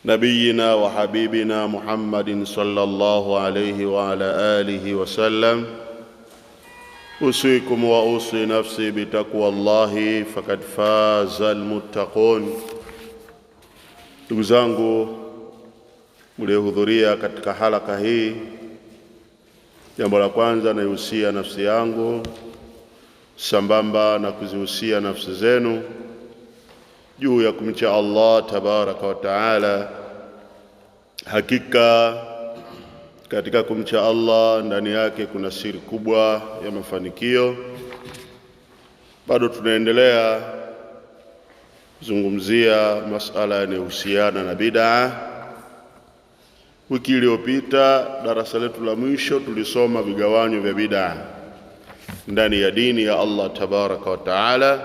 نبينا وحبيبنا محمد صلى الله عليه وعلى آله وسلم. أوصيكم وأوصي نفسي بتقوى الله فقد فاز المتقون. Ndugu zangu mliohudhuria katika halaka hii, jambo la kwanza naihusia nafsi yangu sambamba na kuzihusia nafsi zenu juu ya kumcha Allah tabaraka wa taala. Hakika katika kumcha Allah ndani yake kuna siri kubwa ya mafanikio. Bado tunaendelea kuzungumzia masala yanayohusiana na bid'a. Wiki iliyopita darasa letu la mwisho tulisoma vigawanyo vya bid'a ndani ya dini ya Allah tabaraka wa taala.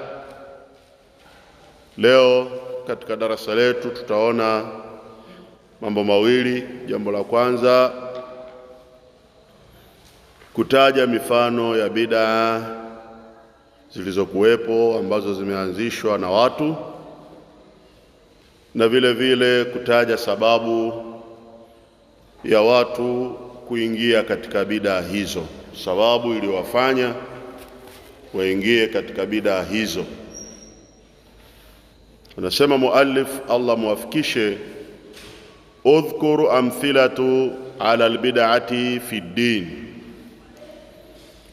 Leo katika darasa letu tutaona mambo mawili. Jambo la kwanza, kutaja mifano ya bid'a zilizokuwepo ambazo zimeanzishwa na watu, na vile vile kutaja sababu ya watu kuingia katika bid'a hizo, sababu iliyowafanya waingie katika bid'a hizo. Anasema muallif, Allah muwafikishe, udhkuru amthilatu ala albid'ati fi ddin,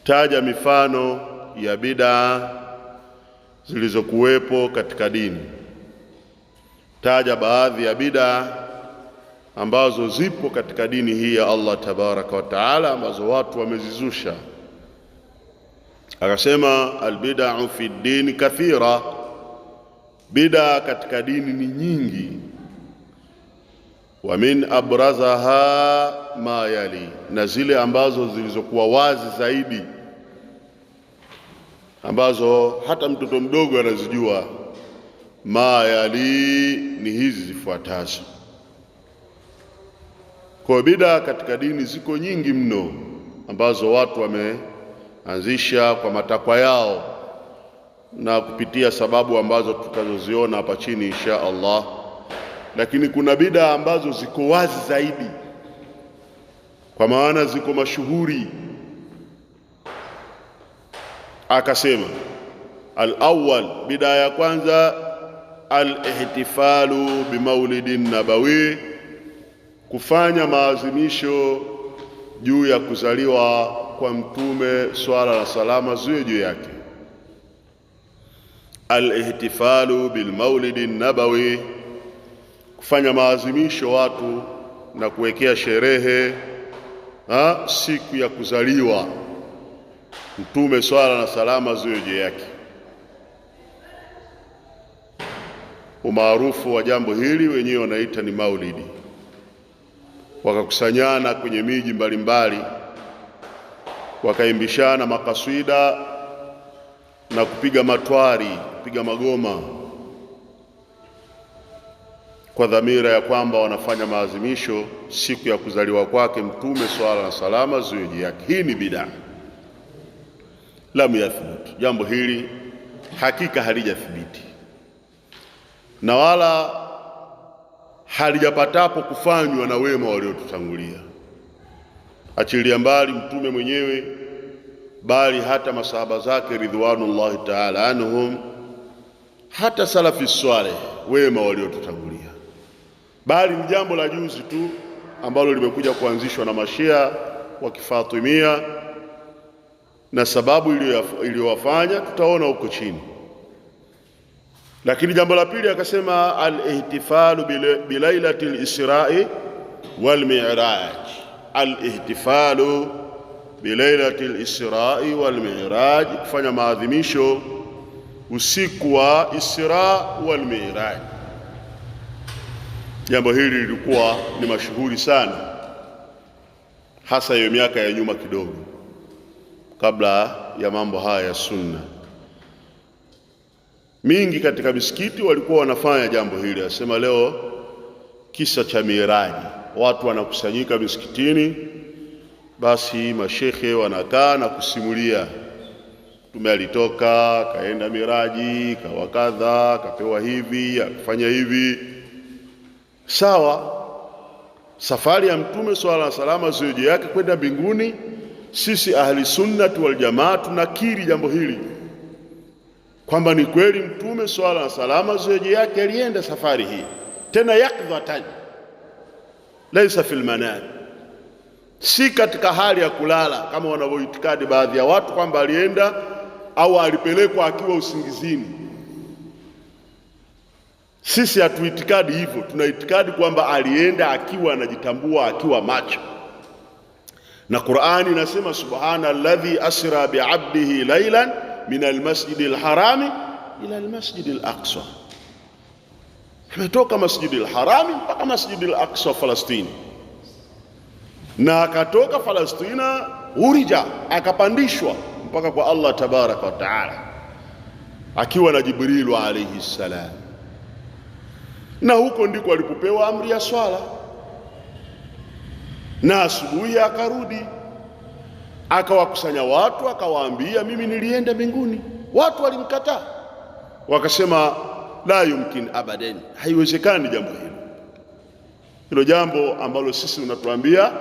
taja mifano ya bid'a zilizokuwepo katika dini. Taja baadhi ya bid'a ambazo zipo katika dini hii ya Allah tabaraka wa taala, ambazo watu wamezizusha. Akasema albid'u fi ddin kathira, bid'a katika dini ni nyingi. Wa min abrazaha ma yali, na zile ambazo zilizokuwa wazi zaidi, ambazo hata mtoto mdogo anazijua, ma yali ni hizi zifuatazo. Kwa bid'a katika dini ziko nyingi mno ambazo watu wameanzisha kwa matakwa yao na kupitia sababu ambazo tutazoziona hapa chini insha Allah. Lakini kuna bid'a ambazo ziko wazi zaidi, kwa maana ziko mashuhuri. Akasema al-awwal, bid'a ya kwanza, al-ihtifalu bimaulidin nabawi, kufanya maazimisho juu ya kuzaliwa kwa Mtume, swala na salama ziwe juu yake. Al-ihtifalu bilmaulidin nabawi, kufanya maazimisho watu na kuwekea sherehe siku ya kuzaliwa Mtume, swala na salama ziwe juu yake. Umaarufu wa jambo hili wenyewe wanaita ni maulidi. Wakakusanyana kwenye miji mbalimbali, wakaimbishana makaswida na kupiga matwari, kupiga magoma, kwa dhamira ya kwamba wanafanya maazimisho siku ya kuzaliwa kwake Mtume, swala na salama ziwe juu yake. Hii ni bid'a lam yathbut, jambo hili hakika halijathibiti na wala halijapatapo kufanywa na wema waliotutangulia. Achilia mbali Mtume mwenyewe, bali hata masahaba zake ridwanullahi ta'ala anhum, hata salafi swaleh, wema waliotutangulia. Bali ni jambo la juzi tu ambalo limekuja kuanzishwa na mashia wa kifatimia, na sababu iliyowafanya tutaona huko chini. Lakini jambo la pili akasema al-ihtifalu bilailati al-Isra'i wal Mi'raj, al-ihtifalu bilailati al-Isra'i wal Mi'raj, kufanya maadhimisho usiku wa Isra wal Mi'raj. Jambo hili lilikuwa ni mashuhuri sana, hasa hiyo miaka ya nyuma kidogo, kabla ya mambo haya ya sunna. Mingi katika misikiti walikuwa wanafanya jambo hili. Asema leo kisa cha Miraji, watu wanakusanyika misikitini, basi mashekhe wanakaa na kusimulia Mtume alitoka kaenda Miraji, kawa kadha, kapewa hivi, akafanya hivi. Sawa, safari ya Mtume swalla salama ziwe juu yake kwenda mbinguni, sisi ahli sunnati wal jamaa tunakiri jambo hili kwamba ni kweli Mtume swalla salama ziwe juu yake alienda safari hii, tena yakdhatan laisa fil manam, si katika hali ya kulala kama wanavyoitikadi baadhi ya watu kwamba alienda au alipelekwa akiwa usingizini. Sisi hatuitikadi hivyo, tunaitikadi kwamba alienda akiwa anajitambua, akiwa macho. Na Qur'ani inasema subhana alladhi asra bi'abdihi laylan min almasjidil harami ila almasjidil aqsa, ametoka masjidil harami mpaka masjidil aqsa Falastini, na akatoka Falastina urija, akapandishwa mpaka kwa Allah tabaraka wa taala akiwa na Jibrilu alayhi salam, na huko ndiko alipopewa amri ya swala, na asubuhi akarudi akawakusanya watu akawaambia, mimi nilienda mbinguni. Watu walimkataa wakasema, la yumkin abadan, haiwezekani jambo hilo. Hilo jambo ambalo sisi unatuambia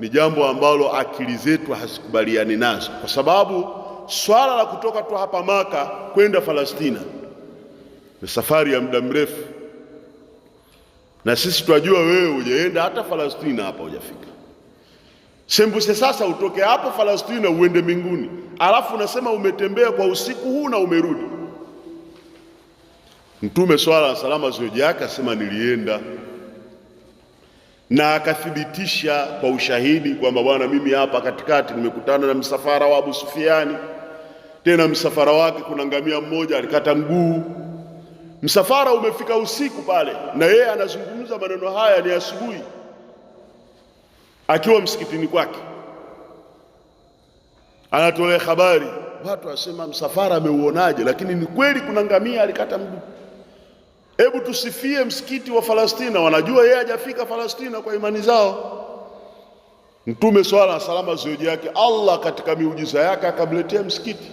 ni jambo ambalo akili zetu hazikubaliani nazo, kwa sababu swala la kutoka tu hapa Maka kwenda Palestina ni safari ya muda mrefu, na sisi tunajua wewe hujaenda hata Palestina, hapa hujafika. Sembuse sasa utoke hapo Palestina uende mbinguni, alafu unasema umetembea kwa usiku huu na umerudi. Mtume swalla salama ziwe yake asema nilienda, na akathibitisha kwa ushahidi kwamba bwana, mimi hapa katikati nimekutana na msafara wa Abu Sufiani, tena msafara wake kuna ngamia mmoja alikata mguu. Msafara umefika usiku pale, na yeye anazungumza maneno haya ni asubuhi akiwa msikitini kwake, anatolea habari. Watu wasema msafara ameuonaje? Lakini ni kweli kuna ngamia alikata mguu. Hebu tusifie msikiti wa Palestina, wanajua yeye hajafika Palestina kwa imani zao. Mtume swalla salama ziwe yake Allah katika miujiza yake akamletea msikiti,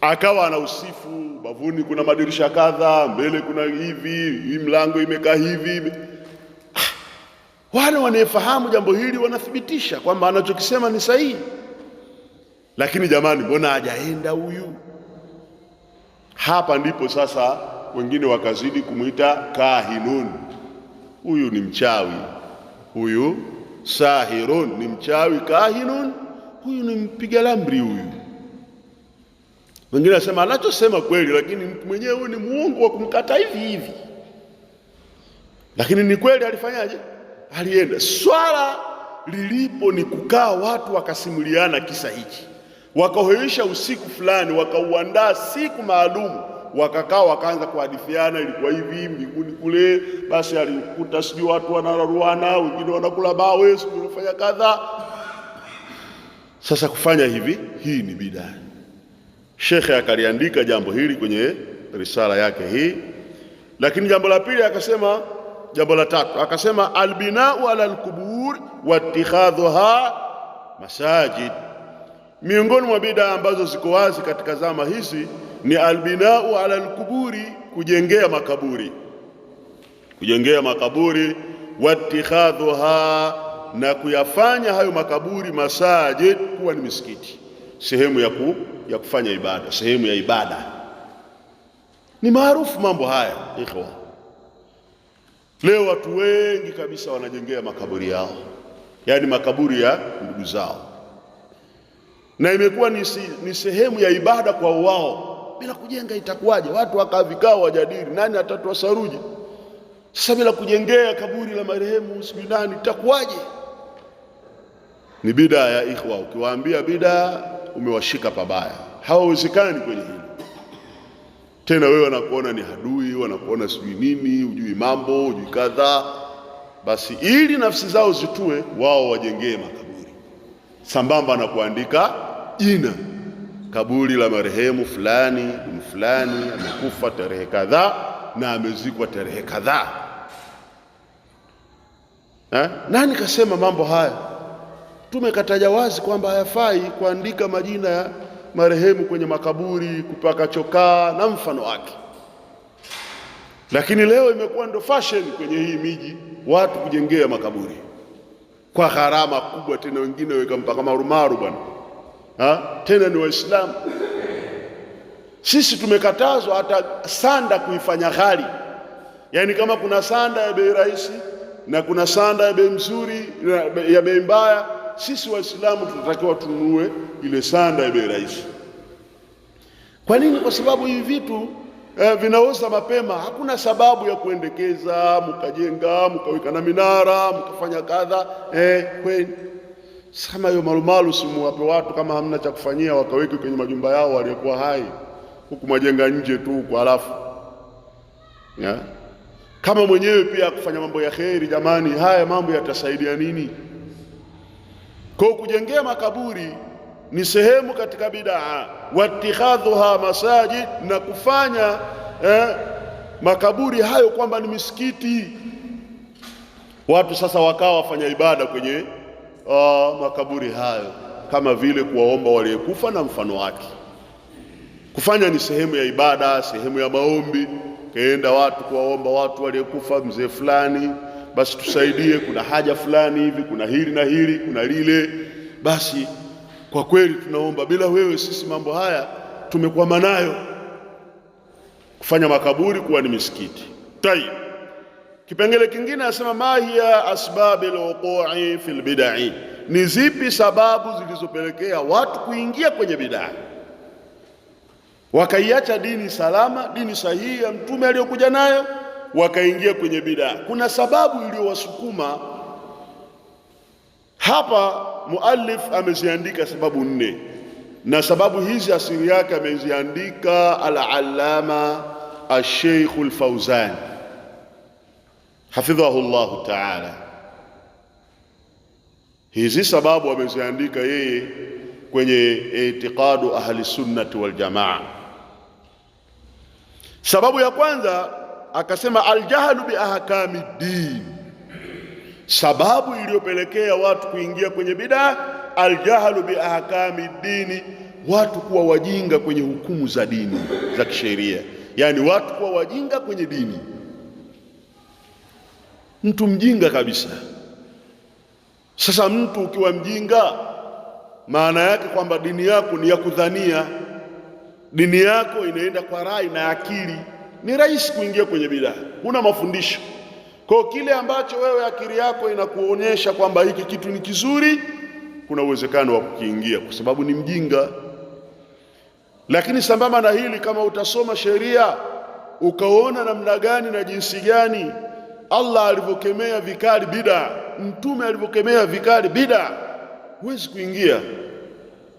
akawa anausifu, bavuni kuna madirisha kadha, mbele kuna hivi, hii mlango imekaa hivi. Wale wanaefahamu jambo hili wanathibitisha kwamba anachokisema ni sahihi. Lakini jamani, mbona hajaenda huyu? Hapa ndipo sasa wengine wakazidi kumwita kahinun, huyu ni mchawi, huyu sahirun ni mchawi, kahinun huyu ni mpiga lamri huyu. Wengine wasema anachosema kweli, lakini mtu mwenyewe huyu ni muongo wa kumkata hivi hivi. Lakini ni kweli alifanyaje? Alienda. Swala lilipo ni kukaa watu wakasimuliana kisa hiki, wakahoisha usiku fulani, wakauandaa siku maalumu, wakakaa wakaanza kuhadithiana, ilikuwa hivi mbinguni kule, basi alikuta sijui watu wanararuana, wengine wanakula bawe, sijui wanafanya kadha. Sasa kufanya hivi, hii ni bidaa. Shekhe akaliandika jambo hili kwenye risala yake hii. Lakini jambo la pili akasema, jambo la tatu akasema, albinau ala alqubur wa ittikhadhuha masajid. Miongoni mwa bidaa ambazo ziko wazi katika zama hizi ni albinau ala alquburi, kujengea makaburi, kujengea makaburi, wa ittikhadhuha, na kuyafanya hayo makaburi masajid, kuwa ni misikiti, sehemu ya kufanya ibada, sehemu ya ibada. Ni maarufu mambo haya ikhwa. Leo watu wengi kabisa wanajengea makaburi yao, yaani makaburi ya ndugu zao, na imekuwa ni sehemu ya ibada kwa wao. Bila kujenga itakuwaje? Watu wakaa vikao wajadili nani atatoa saruji. Sasa bila kujengea kaburi la marehemu sijui nani itakuwaje? Ni bidaa ya ikhwa. Ukiwaambia bidaa umewashika pabaya, hawawezekani kwenye hili. Tena wewe wanakuona ni adui, wanakuona sijui nini, hujui mambo, hujui kadha. Basi ili nafsi zao zitue, wao wajengee makaburi, sambamba na kuandika jina, kaburi la marehemu fulani fulani, amekufa tarehe kadhaa na amezikwa tarehe kadhaa. Nani kasema mambo haya? Tumekataja wazi kwamba hayafai kuandika majina ya marehemu kwenye makaburi, kupaka chokaa na mfano wake. Lakini leo imekuwa ndo fashion kwenye hii miji watu kujengea makaburi kwa gharama kubwa, tena wengine weka mpaka marumaru bwana, tena ni Waislamu. Sisi tumekatazwa hata sanda kuifanya ghali. Yani kama kuna sanda ya bei rahisi na kuna sanda ya bei nzuri ya bei mbaya, sisi Waislamu tunatakiwa tununue ile sanda ya bei rahisi. Kwa nini? Kwa sababu hivi vitu vinaoza mapema. Hakuna sababu ya kuendekeza mkajenga mkaweka na minara mkafanya kadha. Kweli kama hiyo malumalu simuwape watu, kama hamna cha kufanyia wakaweke kwenye majumba yao waliokuwa hai, huku majenga nje tu kwa alafu kama mwenyewe pia kufanya mambo ya kheri. Jamani, haya mambo yatasaidia nini? Kwa kujengea makaburi ni sehemu katika bid'a, watikhadhuha masajid, na kufanya makaburi hayo kwamba ni misikiti. Watu sasa wakawa wafanya ibada kwenye makaburi hayo, kama vile kuwaomba waliokufa na mfano wake. Kufanya ni sehemu ya ibada, sehemu ya maombi. Kaenda watu kuwaomba watu waliokufa, mzee fulani basi tusaidie, kuna haja fulani hivi, kuna hili na hili, kuna lile, basi kwa kweli tunaomba, bila wewe sisi mambo haya tumekwama nayo. Kufanya makaburi kuwa ni misikiti. Tayeb, kipengele kingine asema mahiya asbabil wuqu'i fil bid'ah, ni zipi sababu zilizopelekea watu kuingia kwenye bid'a wakaiacha dini salama, dini sahihi ya mtume aliyokuja nayo, wakaingia kwenye bid'a. Kuna sababu iliyowasukuma hapa. Muallif ameziandika sababu 4, na sababu hizi asili yake ameziandika al-Allama al-Sheikh al-Fawzan hafidhahu Allah ta'ala. Hizi sababu ameziandika yeye kwenye itiqadu ahli sunnati wal jamaa. Sababu ya kwanza akasema al-jahlu bi ahkami din. Sababu iliyopelekea watu kuingia kwenye bid'a, al-jahlu bi ahkami dini, watu kuwa wajinga kwenye hukumu za dini za kisheria. Yani watu kuwa wajinga kwenye dini. Mtu mjinga kabisa. Sasa mtu ukiwa mjinga, maana yake kwamba dini yako ni ya kudhania, dini yako inaenda kwa rai na akili. Ni rahisi kuingia kwenye bid'a, huna mafundisho. Kwa kile ambacho wewe akili yako inakuonyesha kwamba hiki kitu ni kizuri, kuna uwezekano wa kukiingia kwa sababu ni mjinga. Lakini sambamba na hili, kama utasoma sheria ukaona namna gani na jinsi gani Allah alivyokemea vikali bid'a, mtume alivyokemea vikali bid'a, huwezi kuingia.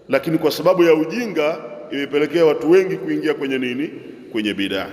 Lakini kwa sababu ya ujinga imepelekea watu wengi kuingia kwenye nini? Kwenye bid'a.